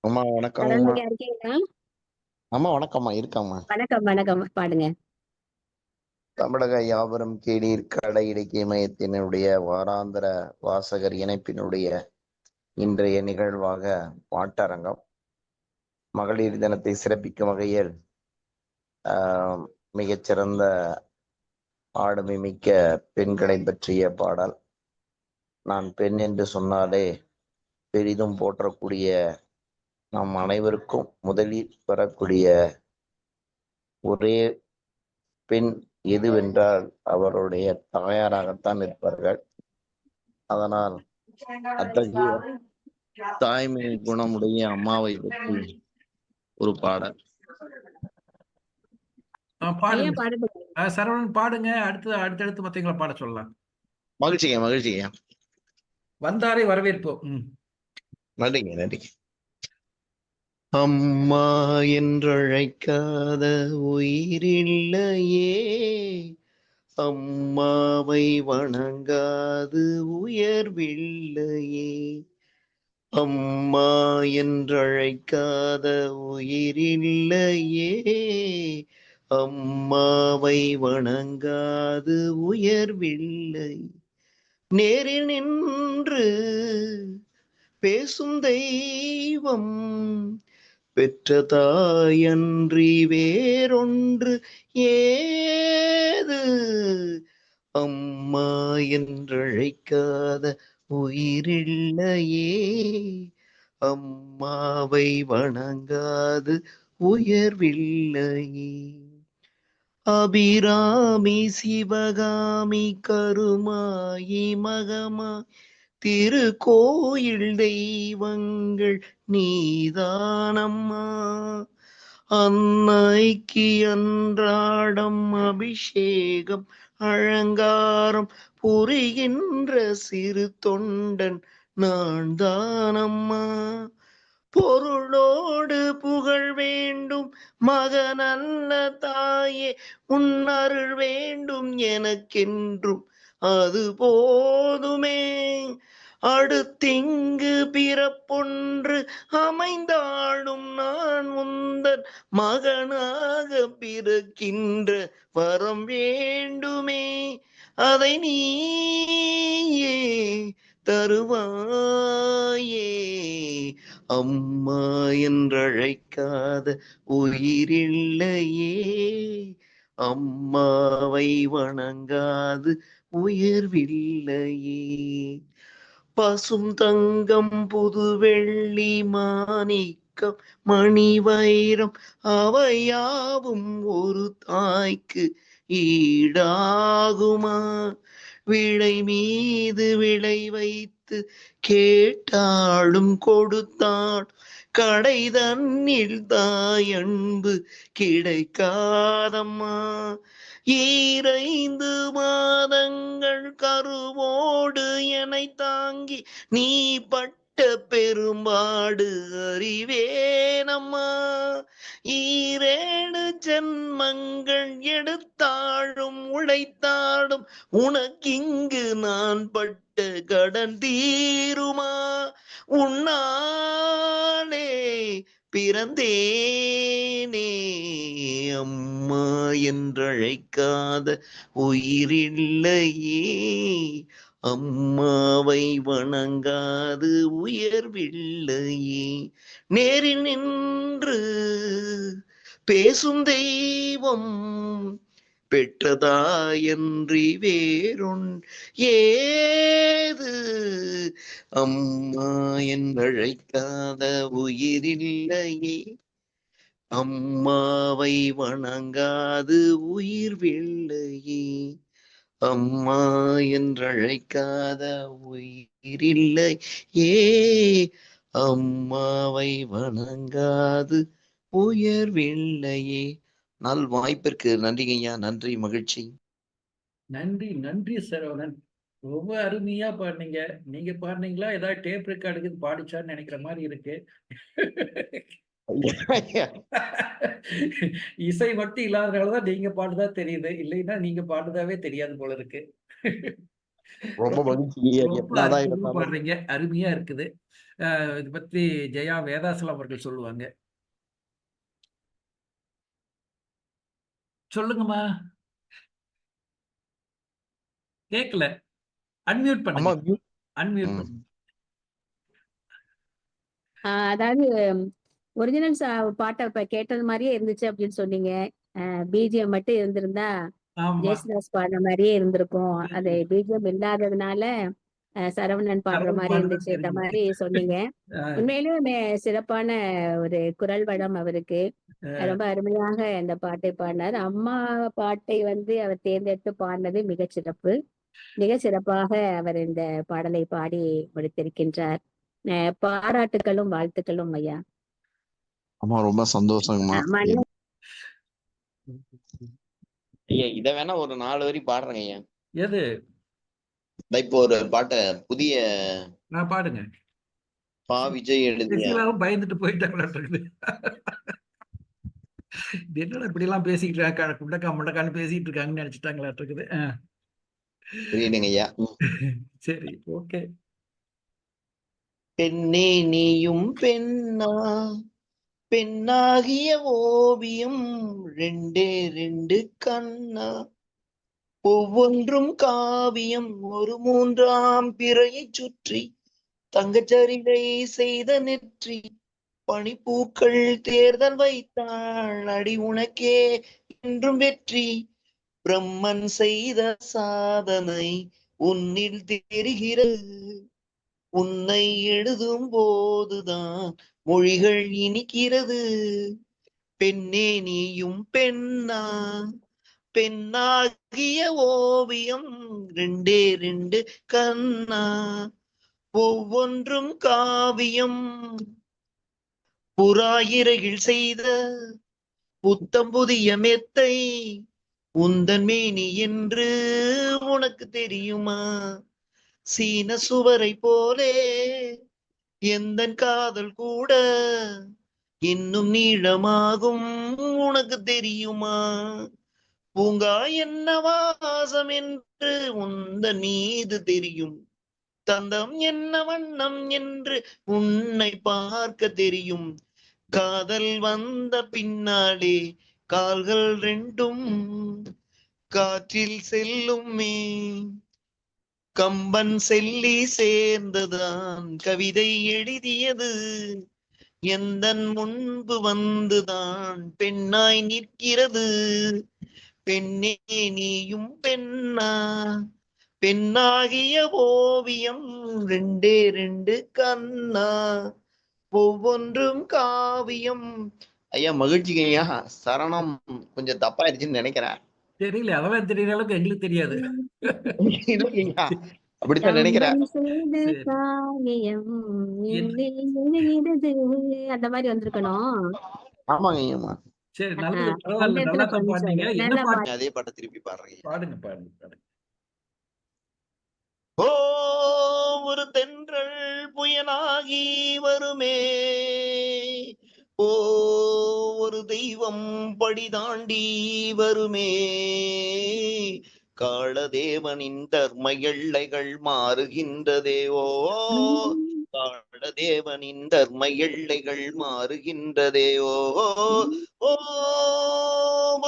அம்மா வணக்கங்கம்மா. நலன்மிகா இருக்கீங்களா? அம்மா வணக்கம்மா. இருக்காம்மா. வணக்கம், வணக்கம். பாடுங்க. தமிழக யாவரும் கேளீர் கடை இலக்கிய மையத்தினுடைய வாராந்திர வாசகர் இணைப்பினுடைய இன்றைய நிகழ்வாக பாட்டரங்கம். மகளிர் தினத்தை சிறப்பிக்கும் வகையில் மிகச்சிறந்த ஆளுமை மிக்க பெண்களை பற்றிய பாடல். நான் பெண் என்று சொன்னாலே பெரிதும் போற்றக்கூடிய நம் அனைவருக்கும் முதலில் வரக்கூடிய ஒரே பெண் எதுவென்றால் அவருடைய தாயாராகத்தான் இருப்பார்கள். அதனால் அத்தகைய தாய்மை குணமுடைய அம்மாவை பற்றி ஒரு பாடல். ஐயா பாடுங்க. பாடுங்க. சரவணன் பாடுங்க. அடுத்தடுத்து மத்தவங்களை பாட சொல்லலாம். மகிழ்ச்சிங்க, மகிழ்ச்சிங்க. வந்தாரை வரவேற்போம். நன்றிங்க, நன்றிங்க. அம்மா என்றழைக்காத உயிரில்லையே, அம்மாவை வணங்காது உயர்வில்லையே. அம்மா என்றழைக்காத உயிரில்லையே, அம்மாவை வணங்காது உயர்வில்லை. நேரில் நின்று பேசும் தெய்வம் பெற்ற தாயன்றி வேறொன்று ஏது. அம்மா என்றழைக்காத உயிரில்லையே, அம்மாவை வணங்காது உயர்வில்லையே. அபிராமி சிவகாமி கருமாயி மகமாய் திருக்கோயில் தெய்வங்கள் நீதானம்மா. அன்னைக்கு அன்றாடம் அபிஷேகம் அலங்காரம் புரிகின்ற சிறு தொண்டன் நான் தானம்மா. பொருளோடு புகழ் வேண்டும் மகனல்ல தாயே, உன்னருள் வேண்டும் எனக்கென்றும் அது போதுமே. அடுத்திங்கு பிறப்பொன்று அமைந்தாலும் நான் உந்தன் மகனாக பிறக்கின்ற வரம் வேண்டுமே. அதை நீயே தருவாயே. அம்மா என்றழைக்காத உயிரில்லையே, அம்மாவை வணங்காது உயர்வில்லையே. பசும் தங்கம் புது வெள்ளி மாணிக்கம் மணி வைரம் அவையாவும் ஒரு தாய்க்கு ஈடாகுமா. விளை மீது விளை வைத்து கேட்டாலும் கொடுத்தாள் கடை தன்னில் தாயன்பு கிடைக்காதம்மா. 2 மாதங்கள் கருவோடு என்னை தாங்கி நீ பட்ட பெரும்பாடு அறிவேனம்மா. 7 ஜென்மங்கள் எடுத்தாலும் உழைத்தாலும் உனக்கிங்கு நான் பட்ட கடன் தீருமா. உன்னாலே பிறந்தேனே, அம்மா என்றழைக்காத உயிரில்லையே, அம்மாவை வணங்காது உயர்வில்லையே. நேரில் நின்று பேசும் தெய்வம் பெற்றதாயன்றி வேறொன் ஏது. அம்மா என்றழைக்காத உயிரில்லையே, அம்மாவை வணங்காது உயிர்வில்லையே. அம்மா என்றழைக்காத உயிரில்லையே, அம்மாவை வணங்காது உயர்வில்லையே. நல் வாய்ப்பிற்கு நன்றிங்க ஐயா. நன்றி, மகிழ்ச்சி. நன்றி, நன்றி சரவணன். ரொம்ப அருமையா பாடுனீங்க. நீங்க பாடுனீங்களா ஏதாவது டேப் ரெக்கார்டுக்கு பாடிச்சான்னு நினைக்கிற மாதிரி இருக்கு. இசை மட்டும் இல்லாதனாலதான் நீங்க பாடுதா தெரியுது, இல்லைன்னா நீங்க பாடுதாவே தெரியாது போல இருக்கு. ரொம்ப ரொம்ப மகிழ்ச்சி ஐயா. ரொம்ப என்னதான் அற்புதமா இருந்தாலும் பாடுறீங்க. அருமையா இருக்குது. இத பத்தி ஜெயா வேதாசலம் அவர்கள் சொல்லுவாங்க. சொல்லுங்கம்மா. கேட்கல. அன்மியூட் அம்மா பண்ணுங்க. மியூட். அன்மியூட் ம். பண்ணுங்க. அதாவது ஒரிஜினல் பாட்ட இப்ப கேட்டது மாதிரியே இருந்துச்சு அப்படின்னு சொன்னீங்க. பிஜிஎம் மட்டும் இருந்திருந்தா ஆமா. ஜேசுதாஸ் பாடுற மாதிரியே இருந்திருக்கும். அது சரி. பிஜிஎம் இல்லாததுனால சரவணன் பாடுற சரவண மாதிரி பாடுறது இருந்துச்சு. இந்த தெரிஞ்சது. மாதிரி சொன்னீங்க. அ, உண்மையிலுமே சிறப்பான ஒரு குரல் வளம் அவருக்கு. அ, ரொம்ப அருமையாக அந்த பாட்டை பாடினார். அம்மா பாட்டை வந்து அவர் தேர்ந்தெடுத்து பாடினது மிகச் சிறப்பு. மிகச் சிறப்பாக அவர் இந்த பாடலை பாடி முடித்திருக்கின்றார். பாராட்டுக்களும் வாழ்த்துக்களும் ஐயா. அம்மா ரொம்ப சந்தோஷங்கம்மா. ஆமா, ஐயா இத வேணா ஒரு 4 வரி பாடுறேங்க ஐயா. எது? இப்போ ஒரு பாட்ட புதிய நான் பாடுங்க. பா. விஜய் எழுதிய சுசீலாவும் பயந்துட்டு போயிட்டாங்களாட்டிருக்குது. இது என்னடா இப்படிலாம் பேசிக்கிட்டு இருக்காங்க, குண்டக்கா முண்டக்கான்னு பேசிட்டு இருக்காங்கன்னு நினைச்சிட்டாங்களாட்டிருக்குது. புரியுதுங்க ஐயா. சரி, ஓகே. பெண்ணே நீயும் பெண்ணா, பெண்ணாகிய ஓவியம் ரெண்டே 2 கண்ணா, ஒவ்வொன்றும் காவியம் ஒரு 3ஆம் பிறையைச் சுற்றி, தங்கச்சரிகை செய்த நெற்றி, பனிப்பூக்கள் தேர்தல் வைத்தாள் அடி உனக்கே என்றும் வெற்றி, பிரம்மன் செய்த சாதனை உன்னில் தெரிகிறது, உன்னை எழுதும் போதுதான் மொழிகள் இனிக்கிறது, பெண்ணே நீயும் பெண்ணா, பெண்ணாகிய ஓவியம் ரெண்டே 2 கண்ணா, ஒவ்வொன்றும் காவியம், புறாயிரையில் செய்த புத்தம் புதிய மெத்தை உந்தன் மேனி என்று உனக்கு தெரியுமா, சீன சுவரை போலே எந்தன் காதல் கூட இன்னும் நீளமாகும் உனக்கு தெரியுமா, பூங்கா என்ன வாசம் என்று உந்தன் மீது தெரியும், தந்தம் என்ன வண்ணம் என்று உன்னை பார்க்க தெரியும், காதல் வந்த பின்னாலே கால்கள் 2ம் காற்றில் செல்லுமே, கம்பன் செல்லி சேர்ந்துதான் கவிதை எழுதியது, எந்தன் முன்பு வந்துதான் பெண்ணாய் நிற்கிறது, பெண்ணே நீயும் பெண்ணா, பெண்ணாகிய ஓவியம் ரெண்டே 2 கண்ணா, ஒவ்வொன்றும் காவியம். ஐயா மகிழ்ச்சிங்க ஐயா. சரணம் கொஞ்சம் தப்பாயிருச்சுன்னு நினைக்கிறேன். தெரியல, அதெல்லாம் தெரியற அளவுக்கு எங்களுக்கு தெரியாது. இல்லைங்கய்யா, அப்படித்தான் நினைக்கிறேன். கம்பன் செய்த சரி. காவியம் என்ன? என்னில் எழுகிறது. அந்த மாதிரி வந்திருக்கணும். ஆமாங்க ஐயாம்மா. சரி, நல்லது, அந்த பரவாயில்ல, இடத்துல நல்லா தான் கொஞ்சம் பாடுனீங்க. என்ன நல்லா பாட்டு? அதே பாட்டை திருப்பி பாடுறேன் ஐயா. பாடுங்க, பாடுங்க, பாடுங்க. ஓ ஒரு தென்றல் புயலாகி வருமே, ஓ ஒரு தெய்வம் படி தாண்டி வருமே, காளதேவனின் தர்ம எல்லைகள் மாறுகின்றதே, ஓ காளதேவனின் தர்ம எல்லைகள் மாறுகின்றதே, ஓ ஓ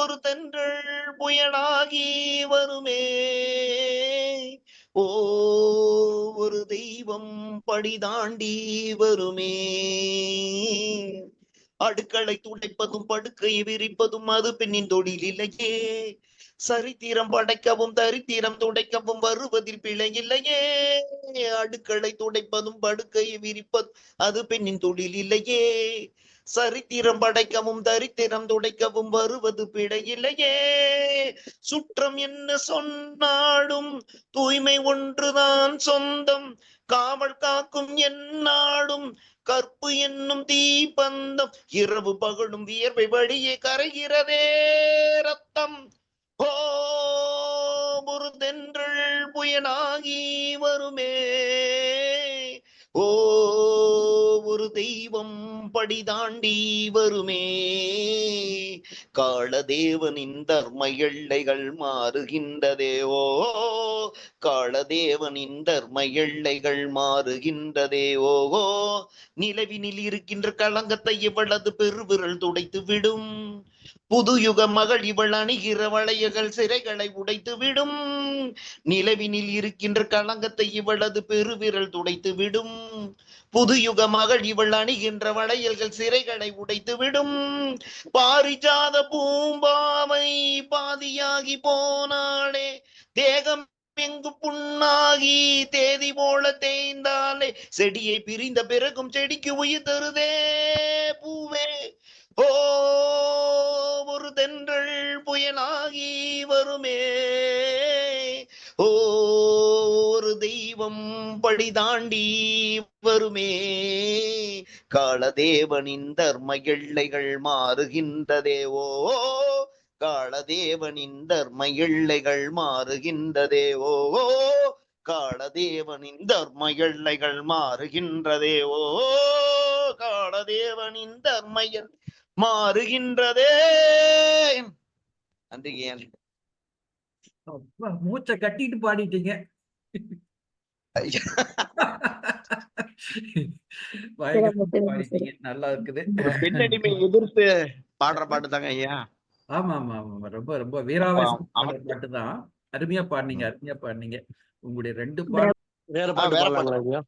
ஒரு தென்றல் புயலாகி வருமே, ஓ ஒரு தெய்வம் படி தாண்டி வருமே, அடுக்களை துடைப்பதும் படுக்கை விரிப்பதும் அது பெண்ணின் தொழில் இல்லையே, சரித்திரம் படைக்கவும் தரித்திரம் துடைக்கவும் வருவதில் பிழை இல்லையே, அடுக்களை துடைப்பதும் படுக்கை விரிப்பதும் அது பெண்ணின் தொழில் இல்லையே, சரித்திரம் படைக்கவும் தரித்திரம் துடைக்கவும் வருவது பிழை இல்லையே, சுற்றம் என்ன சொன்னாலும் தூய்மை ஒன்றுதான் சொந்தம், காவல் காக்கும் எந்நாடும் கற்பு என்னும் தீப்பந்தம், இரவு பகலும் வியர்வை வழியே கரைகிறதே ரத்தம், ஓ ஒரு தென்றல் புயலாகி வருமே, ஓ ஒரு தெய்வம் படி தாண்டி வருமே, காளதேவனின் தர்ம எல்லைகள் மாறுகின்றதே. ஓ, காளதேவனின் தர்ம எல்லைகள் மாறுகின்றதே. ஓ, நிலவினில் இருக்கின்ற களங்கத்தை இவளது பெருவிரல் துடைத்து விடும். புதுயுக மகள் இவள் அணிகிற வளையகள் சிறைகளை உடைத்து விடும். நிலவினில் இருக்கின்ற களங்கத்தை இவளது பெருவிரல் துடைத்து விடும். புதுயுக மகள் இவள் அணிகின்ற வளையல்கள் சிறைகளை உடைத்து விடும். பாரிஜாத பூம்பாவை பாதியாகி போனாளே, தேகம் எங்கு புண்ணாகி தேதி போல தேய்ந்தாலே, செடியை பிரிந்த பிறகும் செடிக்கு உயிர் தருதே பூவே. ஓ, ஒரு தென்றல் புயலாகி வருமே, ஓ, ஒரு தெய்வம் படி தாண்டி வருமே, காளதேவனின் தர்ம எல்லைகள் மாறுகின்றதே. ஓ, காளதேவனின் தர்ம எல்லைகள் மாறுகின்றதே. ஓ, காளதேவனின் தர்ம எல்லைகள் மாறுகின்றதே. ஓ, காளதேவனின் தர்ம மாறுகின்றதே. நன்றிங்க. அப்பா, மூச்சை கட்டிட்டு பாடிட்டீங்க. பயங்கரமா பாடிட்டீங்க. நல்லா இருக்குது. பின்னடிமை எதிர்த்து பாடுற பாட்டு தாங்க ஐயா. ஆமா ஆமா ஆமா, ரொம்ப ரொம்ப வீராவேசம் பாட்டு தான். அருமையா பாடுனீங்க, அருமையா பாடுனீங்க. உங்களுடைய 2 பாட்டு வேற பாட்டு பாடலாங்களா ஐயா?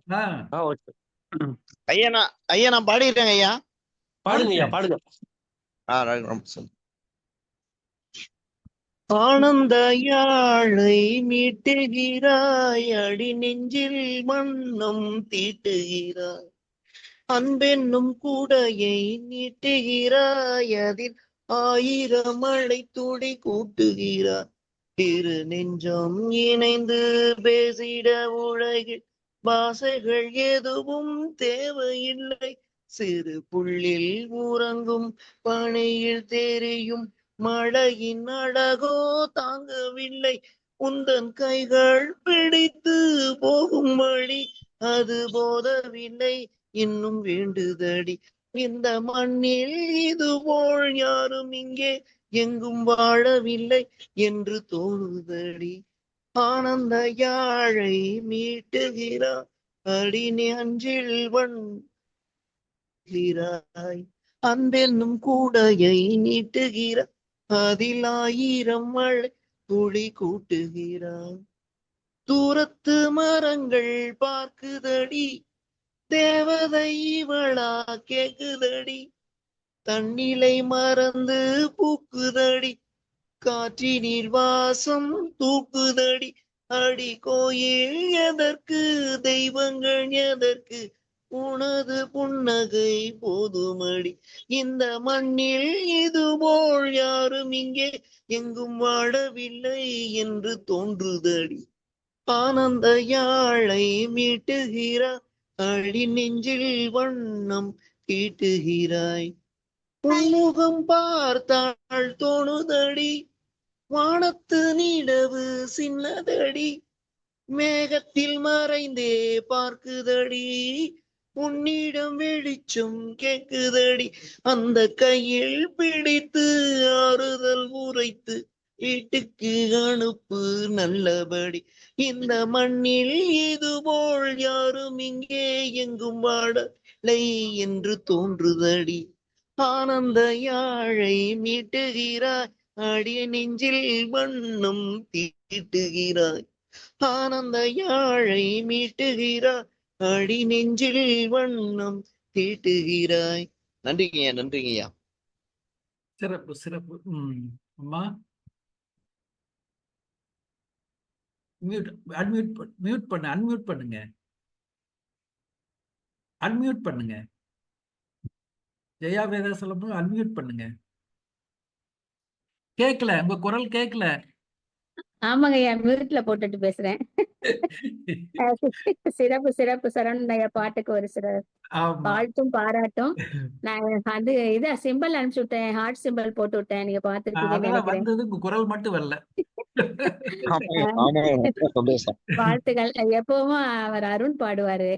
ஐயா நான் பாடிட்டேங்க ஐயா. பாடுங்க ஐயா, பாடுங்க. ஆனந்த யாழை மீட்டுகிறாய், அடி நெஞ்சில் மன்னம் தீட்டுகிறாய், அன்பென்னும் கூடையை நீட்டுகிறாய், அதில் 1000 மழை துளி கூட்டுகிறாய். திரு நெஞ்சம் இணைந்து பேசிட உலகில் பாசைகள் எதுவும் தேவையில்லை. சிறு புள்ளில் உறங்கும் பணியில் தெரியும் மழையின் அழகோ தாங்கவில்லை. உந்தன் கைகள் பிடித்து போகும் வழி அது போதவில்லை, இன்னும் வேண்டுதடி. இந்த மண்ணில் இதுபோல் யாரும் இங்கே எங்கும் வாழவில்லை என்று தோணுதடி. ஆனந்த யாழை மீட்டுகிறாய், அடி நெஞ்சில் வண்கிறாய், அன்பென்னும் கூடையை நீட்டுகிறாய், அதில் 1000 மழை துளி கூட்டுகிறாய். தூரத்து மரங்கள் பார்க்குதடி, தேவதை இவளா கேக்குதடி, தன்னிலை மறந்து பூக்குதடி, காற்றினில் வாசம் தூக்குதடி. அடி கோயில் எதற்கு, தெய்வங்கள் எதற்கு, உனது புன்னகை போதுமடி. இந்த மண்ணில் இதுபோல் யாரும் இங்கே எங்கும் வாழவில்லை என்று தோன்றுதடி. ஆனந்த யாழை மீட்டுகிறாய், அடி நெஞ்சில் வண்ணம் தீட்டுகிறாய். உன்முகம் பார்த்தாள் தோணுதடி, வானத்து நிலவு சின்னதடி, மேகத்தில் மறைந்தே பார்க்குதடி, உன்னிடம் வெளிச்சம் கேக்குதடி. அந்த கையில் பிடித்து ஆறுதல் உரைத்து வீட்டுக்கு அனுப்பு நல்லபடி. இந்த மண்ணில் இதுபோல் யாரும் இங்கே எங்கும் வாழலை என்று தோன்றுதடி. ஆனந்த யாழை மீட்டுகிறாய், அடிய நெஞ்சில் வண்ணம் தீட்டுகிறாய். ஆனந்த யாழை மீட்டுகிறாய், அடி நெஞ்சில் வண்ணம் தீட்டுகிறாய். நன்றிங்கய்யா, நன்றிங்கய்யா. சிறப்பு சிறப்பு. அம்மா அன்மியூட் பண்ணுங்க. அன்மியூட் பண்ணுங்க. ஜெயா வேதாசலம் அன்மியூட் பண்ணுங்க. கேட்கல, உங்க குரல் கேட்கல. ஆமாங்க ஐயா, மியூட்ல போட்டுட்டு பேசுறேன். சிறப்பு சிறப்பு சரவணன் ஐயா பாட்டுக்கு ஒரு சில வாழ்த்தும் பாராட்டும். நான் வந்து இத சிம்பிள் அனுப்பிச்சு விட்டேன், ஹார்ட் சிம்பிள் போட்டு விட்டேன், நீங்க பாத்துருக்கீங்கன்னு நினைக்கிறேன். உங்க குரல் மட்டும் வரல. வாழ்த்துக்கள். எப்பவும் அவர் அருண் பாடுவாரு,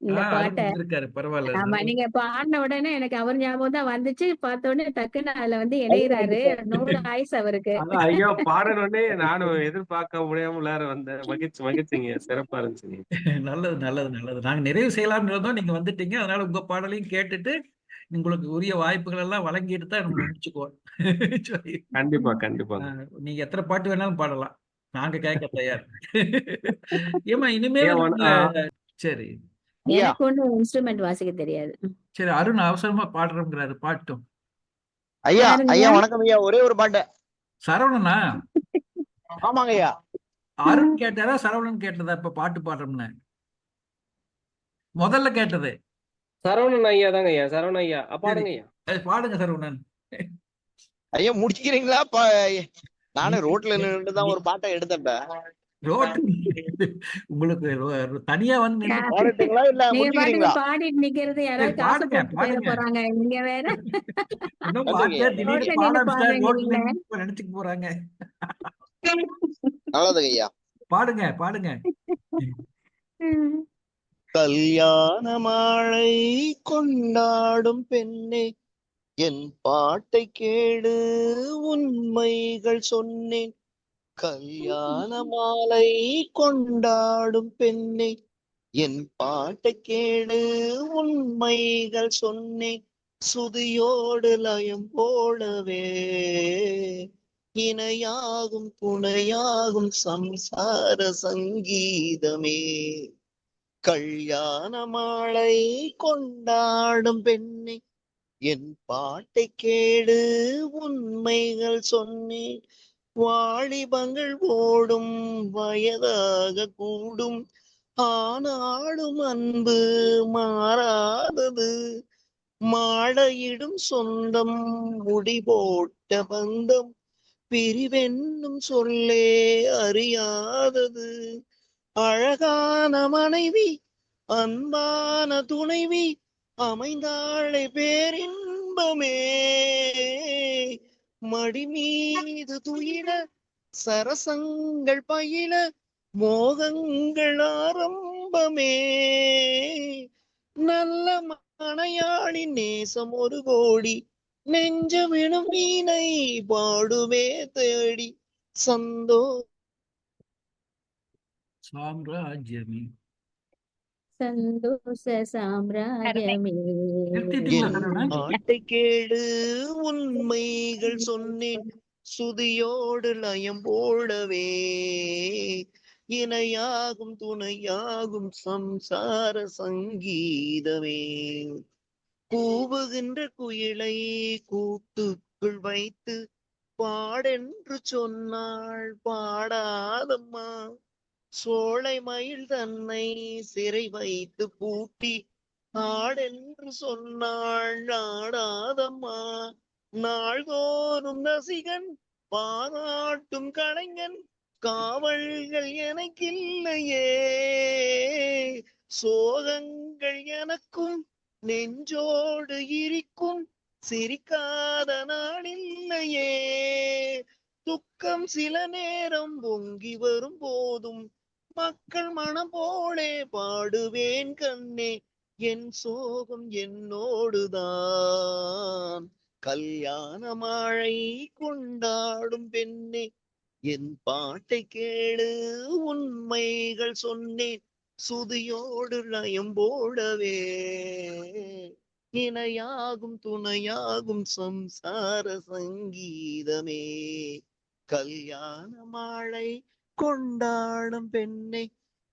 இந்த அருண் பாட்டை. வந்திருக்காரு. பரவாயில்ல. ஆமா, நல்ல நீங்க பாடின உடனே எனக்கு அவர் ஞாபகம் தான் வந்துச்சு. பார்த்த உடனே டக்குன்னு அதுல வந்து இணையறாரு. 100 ஆயுசு அவருக்கு. அதான் ஐயா பாடணுன்னே நானும் எதிர்பார்க்க முடியாம உள்ளார வந்தேன். மகிழ்ச்சி மகிழ்ச்சிங்க. சிறப்பா இருந்துச்சுங்க. நல்லது, நல்லது, நல்லது. நாங்க நிறைவு செய்யலாம்னு இருந்தோம். நீங்க வந்துட்டீங்க. அதனால உங்க பாடலையும் கேட்டுட்டு, உங்களுக்கு உரிய வாய்ப்புகள் எல்லாம் வழங்கிட்டு தான் நம்ம முடிச்சுக்குவோம். சரி. கண்டிப்பா ஆ, கண்டிப்பாங்க. நீங்க எத்தனை பாட்டு வேணாலும் பாடலாம். நாங்க கேட்க தயார். ஏம்மா இனிமேல் ஏன் நம்ம சரி. ஐயா எனக்கு ஒண்ணும் இன்ஸ்ட்ருமெண்ட் வாசிக்க தெரியாது. சரி, அருண் அவசரமா பாடுறோங்கிறாரு. பாட்டும். ஐயா யாருங்க? ஐயா வணக்கம் ஐயா, ஒரே ஒரு பாட்டு. சரவணனா? ஆமாங்க ஐயா. அருண் கேட்டாரா சரவணன் கேட்டதா இப்ப பாட்டு பாடுறோம்னு? முதல்ல கேட்டது. சரவணன் ஐயா தாங்க ஐயா. சரவணன் ஐயா பாடுங்க ஐயா. பாடுங்க சரவணன். ஐயா முடிக்கிறீங்களா? நானே ரோட்ல நீ- நின்று தான் ஒரு பாட்டை எடுத்தேன். ரோட்டு உங்களுக்கு தனியா வந்து நின்னு பாடட்டுங்களா இல்ல நீங்க பாட்டுக்கு முடிச்சுக்கிறீங்களா? பாடிட்டு நிக்கிறது யாராவது சரி, காசு பாடுங்க, போட்டு போயிட பாடுங்க. போறாங்க. நீங்க வேற இன்னும் நன்றிங்க பாட்டு ஐயா. திடீர்னு ரோட்ல பாட நின்னு ஆரம்பிச்சிட்டா பாடுறேங்க ரோட்ல நீங்களே. நின்னு நினைச்சுக்க போறாங்க. நல்லதுங்க ஐயா. பாடுங்க, பாடுங்க. ம். கல்யாண மாலை கொண்டாடும் பெண்ணே, என் பாட்டை கேடு, உண்மைகள் சொன்னேன். கல்யாண மாலை கொண்டாடும் பெண்ணே, என் பாட்டை கேடு, உண்மைகள் சொன்னேன். சுதியோடு லயம் போலவே இணையாகும் துணையாகும் சம்சார சங்கீதமே. கல்யாண மாலை கொண்டாடும் பெண்ணே, என் பாட்டை கேடு, உண்மைகள் சொன்னேன். வாலிபங்கள் ஓடும் வயதாக கூடும், ஆனாலும் அன்பு மாறாதது. மாடையிடும் சொந்தம், முடி போட்ட பந்தம், பிரிவென்னும் சொல்லே அறியாதது. அழகான மனைவி, அன்பான துணைவி, அமைந்தாளை பேரின்பமே. மடி மீது துயில, சரசங்கள் பயில, மோகங்கள் ஆரம்பமே. நல்ல மனையாளின் நேசம் ஒரு கோடி, நெஞ்சமெனும் வீணை பாடுவே தேடி. சந்தோ சாம்ராஜ்யமே. சந்தோஷ சாம்ராஜ்யமே. நிறுத்திட்டீங்களா என் சரவணன்? பாட்டை கேடு, உண்மைகள் சொன்னேன். சுதியோடு லயம் போடவே இணையாகும் துணையாகும் சம்சார சங்கீதமே. கூவுகின்ற குயிலை கூட்டுக்குள் வைத்து பாடென்று சொன்னாள் பாடாதம்மா. சோலை மயில் தன்னை சிறை வைத்து பூட்டி ஆடென்று சொன்னாள் நாடாதம்மா. நாள்தோறும் ரசிகன் பாராட்டும் கலைஞன், காவல்கள் எனக்கில்லையே. சோகங்கள் எனக்கும் நெஞ்சோடு இருக்கும், சிரிக்காத நாளில்லையே. துக்கம் சில நேரம் பொங்கி வரும் போதும், மக்கள் மனம் போலே பாடுவேன் கண்ணே. என் சோகம் என்னோடுதான். கல்யாண மாலை கொண்டாடும் பெண்ணே, என் பாட்டை கேளு, உண்மைகள் சொன்னேன். சுதியோடு லயம் போடவே இணையாகும் துணையாகும் சம்சார சங்கீதமே. கல்யாண மாலை கொண்டாடும் பெண்ணை,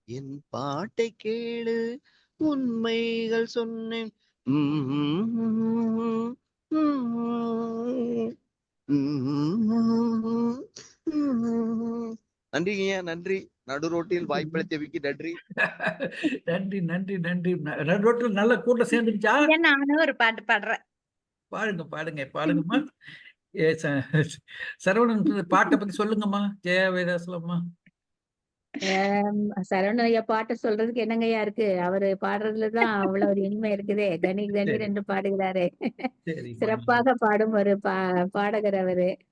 என் பாட்டை கேளு, உண்மைகள் சொன்னேன். நன்றிங்கய்யா, நன்றி. நடு ரோட்டில் வாய்ப்பளித்தவைக்கு நன்றி. நன்றி, நன்றி, நன்றி. ரோட்டில் நல்ல கூட்டம் சேர்ந்துருச்சா? நானும் ஒரு பாட்டு பாடுறேன். பாடுங்க, பாடுங்க, பாடுங்கம்மா. சரவணன் பாட்டை பத்தி சொல்லுங்கம்மா. ஜெயா வேதாசலம்மா. சரவண ஐயா பாட்டு சொல்றதுக்கு என்னங்கய்யா இருக்கு? அவரு பாடுறதுலதான் அவ்வளவு ஒரு இனிமை இருக்குதே. கணீர் கணீர் என்று பாடுகிறாரே. சரிம்மா. சிறப்பாக பாடும் ஒரு பாடகர் அவரு.